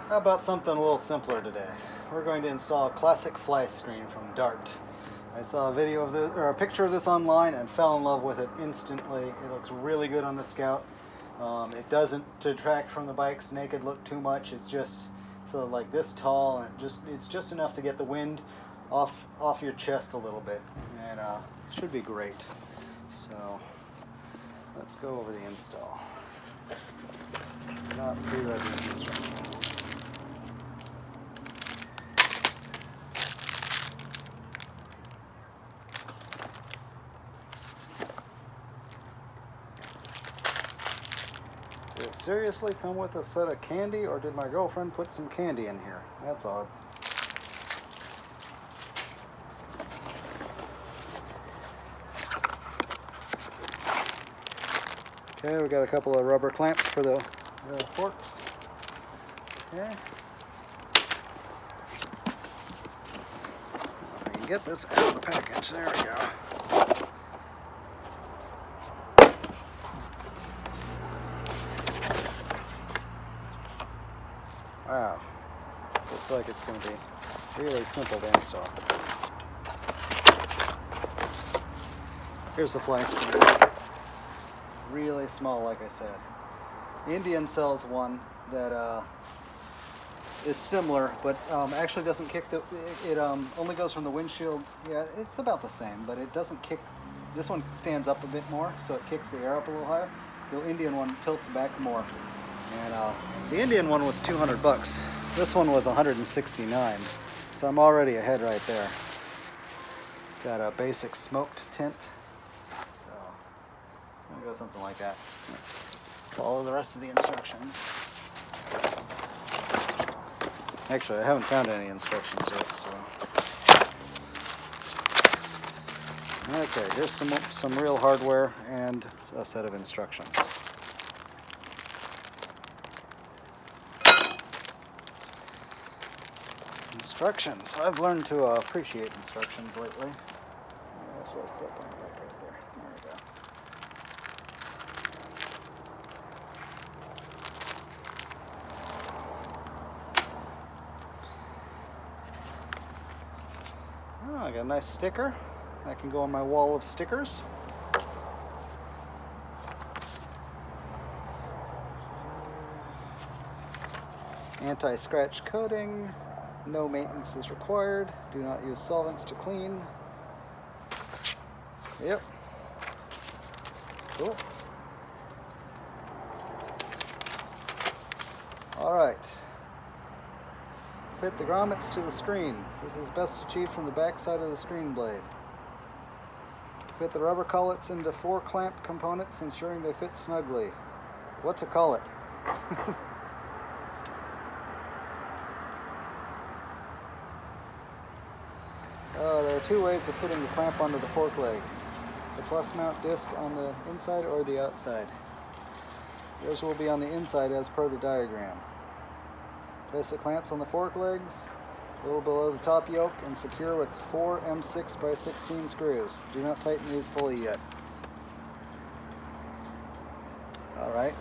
How about something a little simpler today? We're going to install a classic Flyscreen from Dart. I saw a video of this, or a picture of this online, and fell in love with it instantly. It looks really good on the Scout. It doesn't detract from the bike's naked look too much. It's just so like this tall, and it's just enough to get the wind off your chest a little bit, and should be great. So let's go over the install. Not pre-read these instructions. Did it seriously come with a set of candy, or did my girlfriend put some candy in here? That's odd. Okay, we got a couple of rubber clamps for the forks. Okay. I can get this out of the package. There we go. Wow, this looks like it's going to be really simple to install. Here's the Flyscreen. Really small, like I said. The Indian sells one that is similar, but actually doesn't kick the. It only goes from the windshield. Yeah, it's about the same, but it doesn't kick. This one stands up a bit more, so it kicks the air up a little higher. The Indian one tilts back more. And the Indian one was $200. This one was $169. So I'm already ahead right there. Got a basic smoked tint. So it's gonna go something like that. Let's follow the rest of the instructions. Actually, I haven't found any instructions yet, so. Okay, here's some real hardware and a set of instructions. Instructions. I've learned to appreciate instructions lately. That's what I stuck on the back right there. There we go. Oh, I got a nice sticker. That can go on my wall of stickers. Anti-scratch coating. No maintenance is required. Do not use solvents to clean. Yep. Cool. Alright. Fit the grommets to the screen. This is best achieved from the back side of the screen blade. Fit the rubber collets into 4 clamp components, ensuring they fit snugly. What's a collet? There are 2 ways of fitting the clamp onto the fork leg. The plus mount disc on the inside or the outside. Yours will be on the inside as per the diagram. Place the clamps on the fork legs, a little below the top yoke, and secure with 4 M6 by 16 screws. Do not tighten these fully yet. Alright.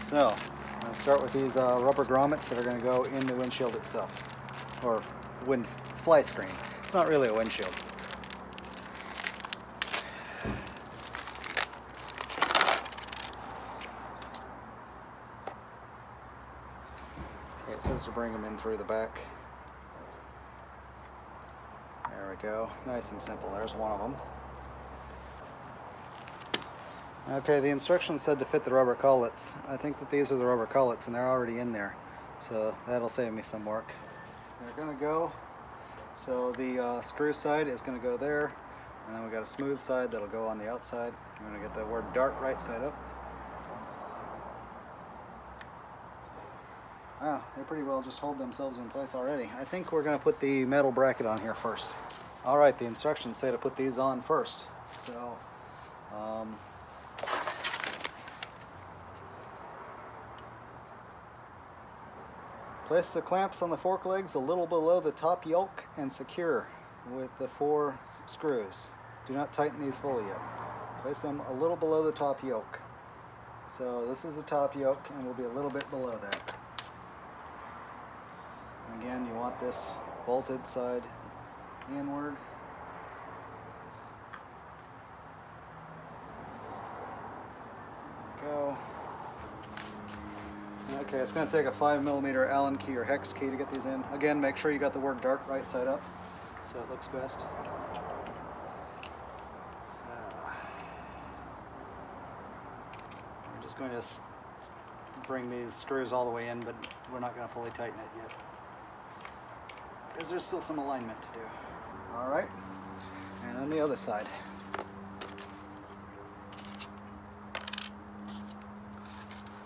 So, I'm going to start with these rubber grommets that are going to go in the windshield itself. Or Flyscreen. It's not really a windshield. Okay, it says to bring them in through the back. There we go. Nice and simple. There's one of them. Okay, the instructions said to fit the rubber collets. I think that these are the rubber collets and they're already in there. So that'll save me some work. They're going to go, so the screw side is going to go there, and then we got a smooth side that'll go on the outside. I'm going to get the word Dart right side up. Wow, they pretty well just hold themselves in place already. I think we're going to put the metal bracket on here first. Alright, the instructions say to put these on first. So, place the clamps on the fork legs a little below the top yoke and secure with the 4 screws. Do not tighten these fully yet. Place them a little below the top yoke. So this is the top yoke, and we'll be a little bit below that. And again, you want this bolted side inward. There we go. Okay, it's going to take a 5mm Allen key or hex key to get these in. Again, make sure you got the word dart right side up, so it looks best. We're just going to bring these screws all the way in, but we're not going to fully tighten it yet, because there's still some alignment to do. All right, and then the other side.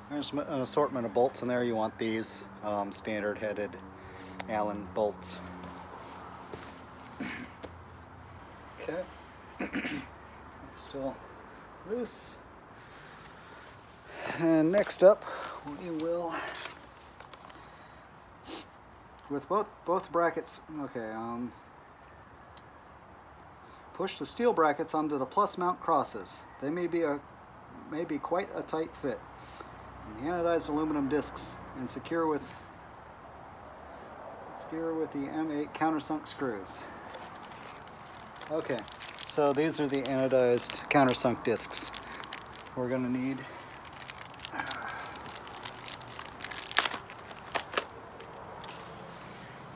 There's an assortment of bolts in there. You want these standard headed Allen bolts. Okay, still loose. And next up, we will, with both brackets, okay, push the steel brackets onto the plus mount crosses. They may be quite a tight fit. And the anodized aluminum discs, and secure with the M8 countersunk screws. Okay, so these are the anodized countersunk discs. We're going to need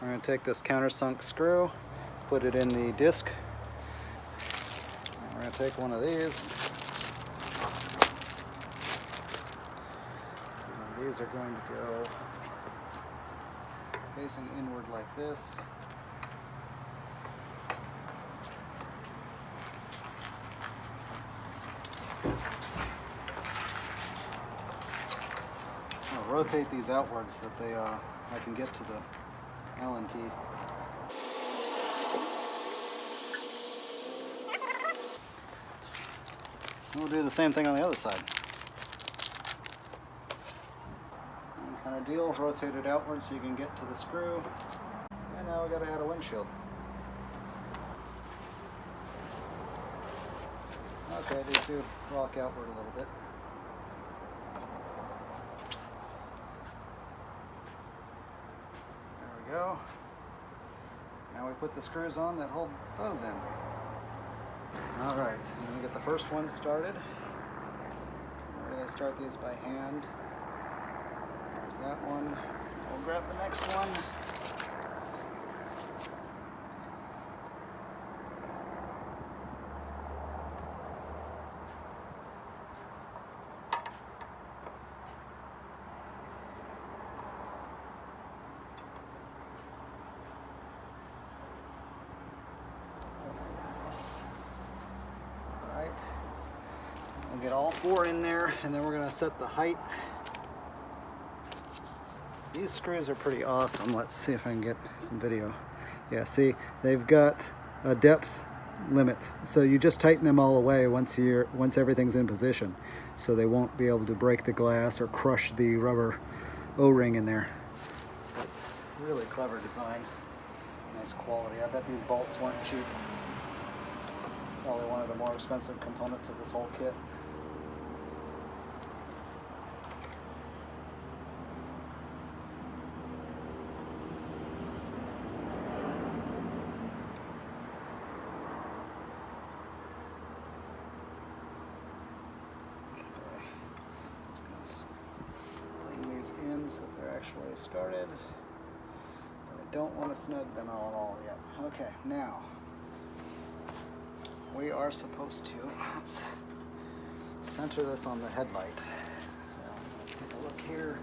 we're going to take this countersunk screw, put it in the disc, and we're going to take one of these. These are going to go facing inward like this. I'll rotate these outwards so that I can get to the Allen key. We'll do the same thing on the other side. Kind of deal, rotate it outward so you can get to the screw. And now we got to add a windshield. Okay, these do rock outward a little bit. There we go. Now we put the screws on that hold those in. Alright, I'm going to get the first one started. Really start these by hand. There's that one. We'll grab the next one. Nice. All right. We'll get all four in there, and then we're going to set the height. These screws are pretty awesome. Let's see if I can get some video. Yeah, see, they've got a depth limit, so you just tighten them all away once everything's in position, so they won't be able to break the glass or crush the rubber O-ring in there. So it's really clever design, nice quality. I bet these bolts weren't cheap. Probably one of the more expensive components of this whole kit. In so they're actually started, but I don't want to snug them all yet. Okay, now we are supposed to, let's center this on the headlight. So let's take a look here.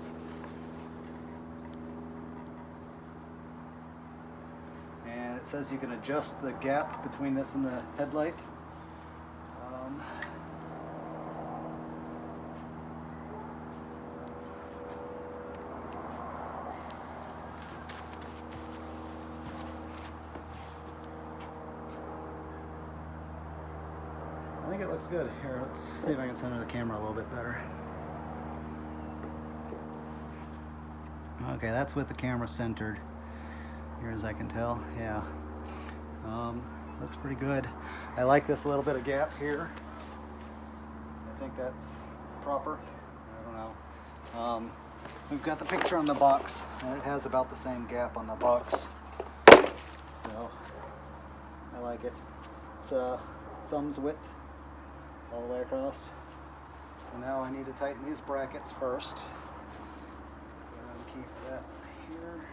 And it says you can adjust the gap between this and the headlight. I think it looks good. Here, let's see if I can center the camera a little bit better. Okay, that's with the camera centered, here as I can tell. Yeah, looks pretty good. I like this little bit of gap here. I think that's proper. We've got the picture on the box, and it has about the same gap on the box. So I like it. It's thumb's width all the way across. So now I need to tighten these brackets first. And keep that here.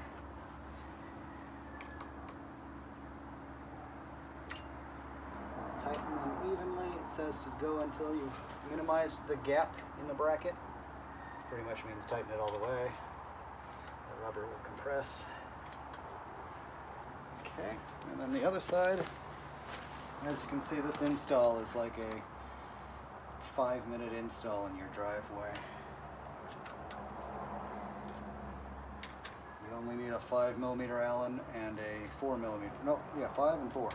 Tighten them evenly. It says to go until you've minimized the gap in the bracket. This pretty much means tighten it all the way. The rubber will compress. Okay, and then the other side, as you can see, this install is like a 5-minute install in your driveway. You only need a 5mm Allen and a 4mm. No, yeah, 5 and 4.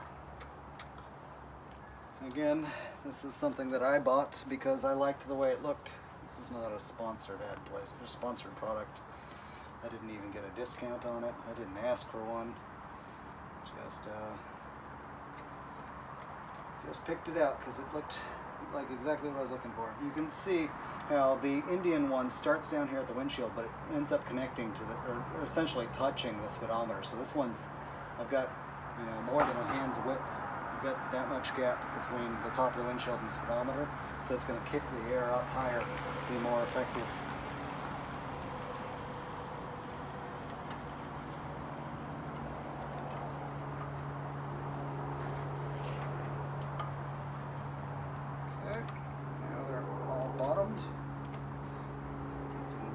Again, this is something that I bought because I liked the way it looked. This is not a sponsored ad place, or sponsored product. I didn't even get a discount on it. I didn't ask for one. Just picked it out because it looked like exactly what I was looking for. You can see how the Indian one starts down here at the windshield, but it ends up connecting to the, or essentially touching the speedometer. So this one's, I've got, more than a hand's width. I've got that much gap between the top of the windshield and the speedometer, so it's going to kick the air up higher, be more effective.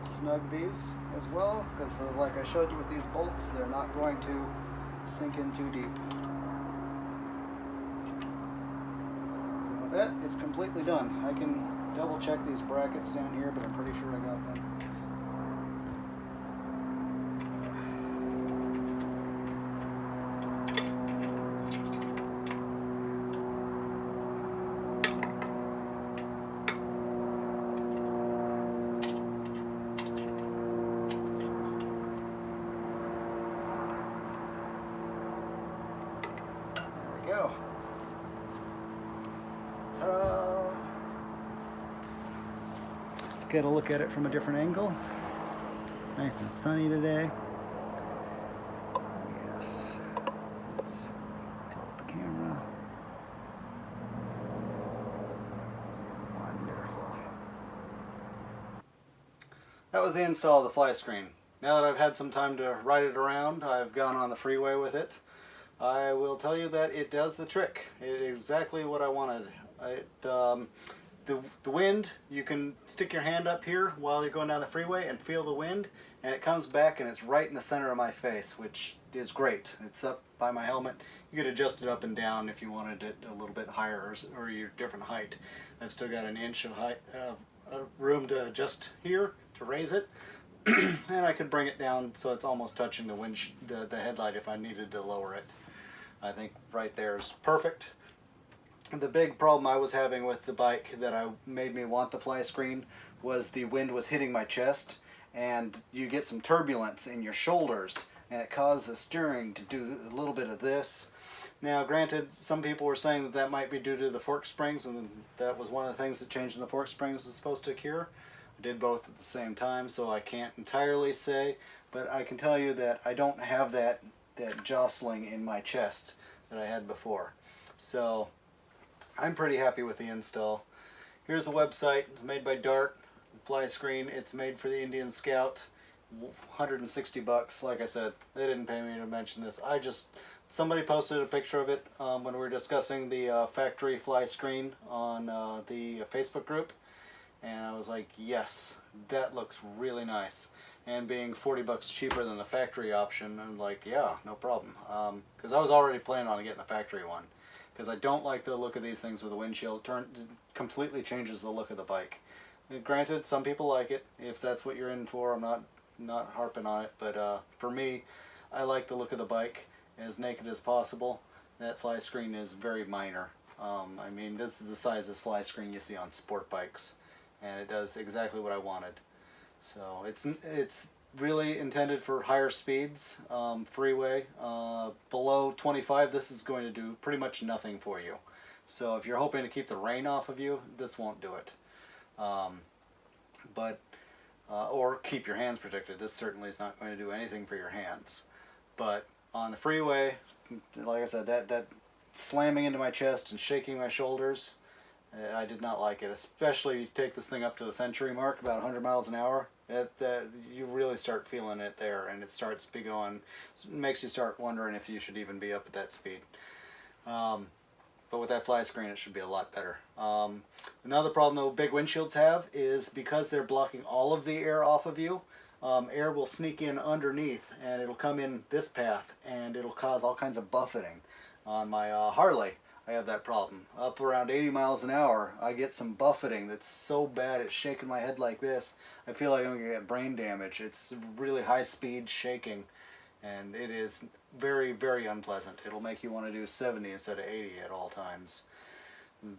Snug these as well, because like I showed you with these bolts, they're not going to sink in too deep. And with that, it's completely done. I can double check these brackets down here, but I'm pretty sure I got them. Go. Ta-da! Let's get a look at it from a different angle. Nice and sunny today. Yes. Let's tilt the camera. Wonderful. That was the install of the Flyscreen. Now that I've had some time to ride it around, I've gone on the freeway with it. I will tell you that it does the trick. It is exactly what I wanted. The wind, you can stick your hand up here while you're going down the freeway and feel the wind, and it comes back and it's right in the center of my face, which is great. It's up by my helmet. You could adjust it up and down if you wanted it a little bit higher or your different height. I've still got an inch of height, room to adjust here to raise it. And I could bring it down so it's almost touching the headlight if I needed to lower it. I think right there is perfect. The big problem I was having with the bike that made me want the Flyscreen was the wind was hitting my chest, and you get some turbulence in your shoulders, and it caused the steering to do a little bit of this. Now granted, some people were saying that might be due to the fork springs, and that was one of the things that changing the fork springs is supposed to cure. I did both at the same time, so I can't entirely say, but I can tell you that I don't have that jostling in my chest that I had before. So I'm pretty happy with the install. Here's the website. It's made by Dart Flyscreen. It's made for the Indian Scout. 160 bucks. Like I said, they didn't pay me to mention this. Somebody posted a picture of it when we were discussing the factory Flyscreen on the Facebook group, and I was like, yes, that looks really nice. And being 40 bucks cheaper than the factory option, I'm like, yeah, no problem. Because I was already planning on getting the factory one, because I don't like the look of these things with the windshield. It completely changes the look of the bike. Granted, some people like it. If that's what you're in for, I'm not harping on it. But for me, I like the look of the bike as naked as possible. That Flyscreen is very minor. I mean, this is the size of Flyscreen you see on sport bikes, and it does exactly what I wanted. So it's really intended for higher speeds, freeway. Below 25, this is going to do pretty much nothing for you. So if you're hoping to keep the rain off of you, this won't do it. But or keep your hands protected. This certainly is not going to do anything for your hands. But on the freeway, like I said, that slamming into my chest and shaking my shoulders, I did not like it. Especially you take this thing up to the century mark, about 100 miles an hour. You really start feeling it there, and it starts be going. It makes you start wondering if you should even be up at that speed. But with that Flyscreen, it should be a lot better. Another problem though big windshields have is because they're blocking all of the air off of you, air will sneak in underneath and it'll come in this path and it'll cause all kinds of buffeting. On my Harley, I have that problem. Up around 80 miles an hour, I get some buffeting that's so bad it's shaking my head like this. I feel like I'm going to get brain damage. It's really high speed shaking. And it is very, very unpleasant. It'll make you want to do 70 instead of 80 at all times.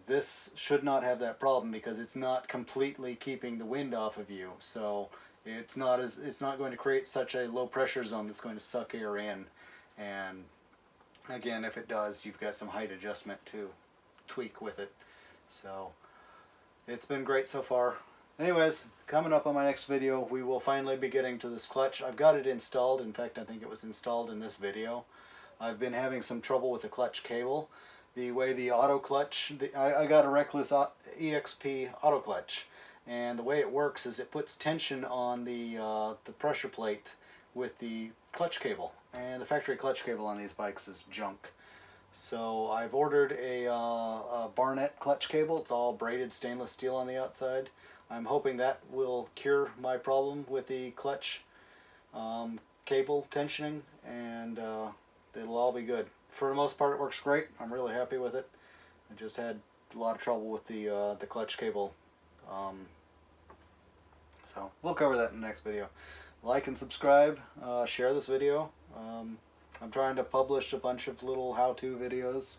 This should not have that problem because it's not completely keeping the wind off of you. So it's not going to create such a low pressure zone that's going to suck air in. And again, if it does, you've got some height adjustment to tweak with it. So it's been great so far. Anyways, coming up on my next video, we will finally be getting to this clutch. I've got it installed. In fact, I think it was installed in this video. I've been having some trouble with the clutch cable. The way the auto clutch, I got a Recluse EXP auto clutch, and the way it works is it puts tension on the pressure plate with the clutch cable. And the factory clutch cable on these bikes is junk. So I've ordered a Barnett clutch cable. It's all braided stainless steel on the outside. I'm hoping that will cure my problem with the clutch cable tensioning, and it'll all be good. For the most part, it works great. I'm really happy with it. I just had a lot of trouble with the clutch cable. So we'll cover that in the next video. Like and subscribe. Share this video. I'm trying to publish a bunch of little how-to videos.